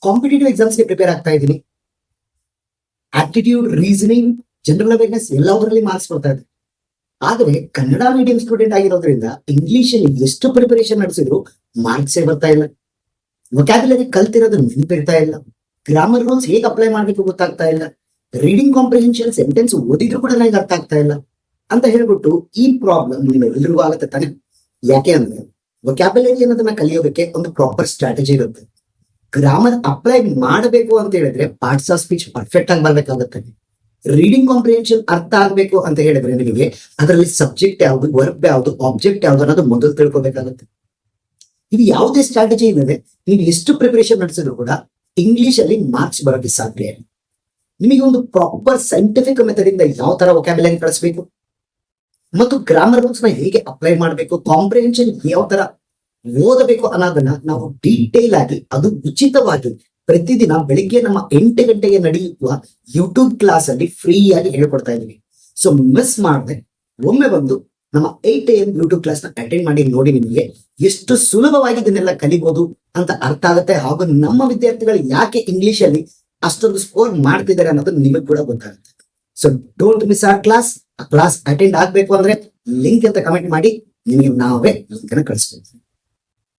Competitive ಎಕ್ಸಾಮ್ಸ್ಗೆ prepare ಆಗ್ತಾ ಇದ್ದೀನಿ. Aptitude, reasoning, general awareness ಎಲ್ಲದರಲ್ಲಿ ಮಾರ್ಕ್ಸ್ ಬರ್ತಾ ಇದೆ. ಆದ್ರೆ ಕನ್ನಡ ಮೀಡಿಯಂ ಸ್ಟೂಡೆಂಟ್ ಆಗಿರೋದ್ರಿಂದ ಇಂಗ್ಲಿಷ್ ಅಲ್ಲಿ ಎಷ್ಟು ಪ್ರಿಪರೇಷನ್ ನಡೆಸಿದ್ರು ಮಾರ್ಕ್ಸೇ ಬರ್ತಾ ಇಲ್ಲ. ವೊಕ್ಯಾಬ್ಯುಲರಿ ಕಲ್ತಿರೋದು ನೆನಪಿರ್ತಾ ಇಲ್ಲ. ಗ್ರಾಮರ್ ರೂಲ್ಸ್ ಹೇಗೆ ಅಪ್ಲೈ ಮಾಡ್ಬೇಕು ಗೊತ್ತಾಗ್ತಾ ಇಲ್ಲ. ರೀಡಿಂಗ್ ಕಾಂಪ್ರಿಹೆನ್ಷನ್ ಸೆಂಟೆನ್ಸ್ ಓದಿದ್ರು ಕೂಡ ನನಗೆ ಅರ್ಥ ಆಗ್ತಾ ಇಲ್ಲ ಅಂತ ಹೇಳ್ಬಿಟ್ಟು ಈ ಪ್ರಾಬ್ಲಮ್ ನಿಮ್ಮೆಲ್ಲರಿಗೂ ಆಗುತ್ತೆ ತಾನೆ. ಯಾಕೆ ಅಂದ್ರೆ ವೊಕ್ಯಾಬ್ಯುಲರಿ ಅನ್ನೋದನ್ನ ಕಲಿಯೋದಕ್ಕೆ ಒಂದು ಪ್ರಾಪರ್ ಸ್ಟ್ರಾಟಜಿ ಇರುತ್ತೆ. ಗ್ರಾಮರ್ ಅಪ್ಲೈ ಮಾಡಬೇಕು ಅಂತ ಹೇಳಿದ್ರೆ ಪಾರ್ಟ್ಸ್ ಆಫ್ ಸ್ಪೀಚ್ ಪರ್ಫೆಕ್ಟ್ ಆಗಿ ಬರ್ಬೇಕಾಗುತ್ತೆ. ರೀಡಿಂಗ್ ಕಾಂಪ್ರಿಹೆನ್ಷನ್ ಅರ್ಥ ಆಗ್ಬೇಕು ಅಂತ ಹೇಳಿದ್ರೆ ನಿಮಗೆ ಅದರಲ್ಲಿ ಸಬ್ಜೆಕ್ಟ್ ಯಾವುದು, ವರ್ಬ್ ಯಾವುದು, ಆಬ್ಜೆಕ್ಟ್ ಯಾವುದು ಅನ್ನೋದು ಮೊದಲು ತಿಳ್ಕೊಬೇಕಾಗುತ್ತೆ. ಇದು ಯಾವುದೇ ಸ್ಟ್ರಾಟಜಿ ಇಲ್ಲದೆ ನೀವು ಎಷ್ಟು ಪ್ರಿಪರೇಷನ್ ನಡೆಸಿದ್ರು ಕೂಡ ಇಂಗ್ಲಿಷ್ ಅಲ್ಲಿ ಮಾರ್ಕ್ಸ್ ಬರೋಕ್ಕೆ ಸಾಧ್ಯ ಇಲ್ಲ. ನಿಮಗೆ ಒಂದು ಪ್ರಾಪರ್ ಸೈಂಟಿಫಿಕ್ ಮೆಥಡ್ ಇಂದ ಯಾವ ತರ ವೊಕ್ಯಾಬ್ಯುಲರಿ ಕಳಿಸ್ಬೇಕು ಮತ್ತು ಗ್ರಾಮರ್ ರೂಲ್ಸ್ ನ ಹೇಗೆ ಅಪ್ಲೈ ಮಾಡಬೇಕು, ಕಾಂಪ್ರಿಹೆನ್ಷನ್ ಯಾವ ತರ ಓದಬೇಕು ಅನ್ನೋದನ್ನ ನಾವು ಡೀಟೇಲ್ ಆಗಿ, ಅದು ಉಚಿತವಾಗಿ ಪ್ರತಿದಿನ ಬೆಳಿಗ್ಗೆ ನಮ್ಮ 8 ಗಂಟೆಗೆ ನಡೆಯುವ ಯೂಟ್ಯೂಬ್ ಕ್ಲಾಸ್ ಅಲ್ಲಿ ಫ್ರೀ ಆಗಿ ಹೇಳ್ಕೊಡ್ತಾ ಇದೀವಿ. ಸೊ ಮಿಸ್ ಮಾಡದೆ ಒಮ್ಮೆ ಬಂದು ನಮ್ಮ 8 AM ಯೂಟ್ಯೂಬ್ ಕ್ಲಾಸ್ ನ ಅಟೆಂಡ್ ಮಾಡಿ ನೋಡಿ. ನಿಮಗೆ ಎಷ್ಟು ಸುಲಭವಾಗಿ ಇದನ್ನೆಲ್ಲ ಕಲಿಬಹುದು ಅಂತ ಅರ್ಥ ಆಗುತ್ತೆ. ಹಾಗೂ ನಮ್ಮ ವಿದ್ಯಾರ್ಥಿಗಳು ಯಾಕೆ ಇಂಗ್ಲಿಷ್ ಅಲ್ಲಿ ಅಷ್ಟೊಂದು ಸ್ಕೋರ್ ಮಾಡ್ತಿದ್ದಾರೆ ಅನ್ನೋದು ನಿಮಗೆ ಕೂಡ ಗೊತ್ತಾಗುತ್ತೆ. ಸೊ ಡೋಂಟ್ ಮಿಸ್ ಆ ಕ್ಲಾಸ್ ಅಟೆಂಡ್ ಆಗ್ಬೇಕು ಅಂದ್ರೆ ಲಿಂಕ್ ಅಂತ ಕಮೆಂಟ್ ಮಾಡಿ, ನಿಮಗೆ ನಾವೇ ಲಿಂಕ್ ಅನ್ನು ಕಳಿಸ್ತೀವಿ.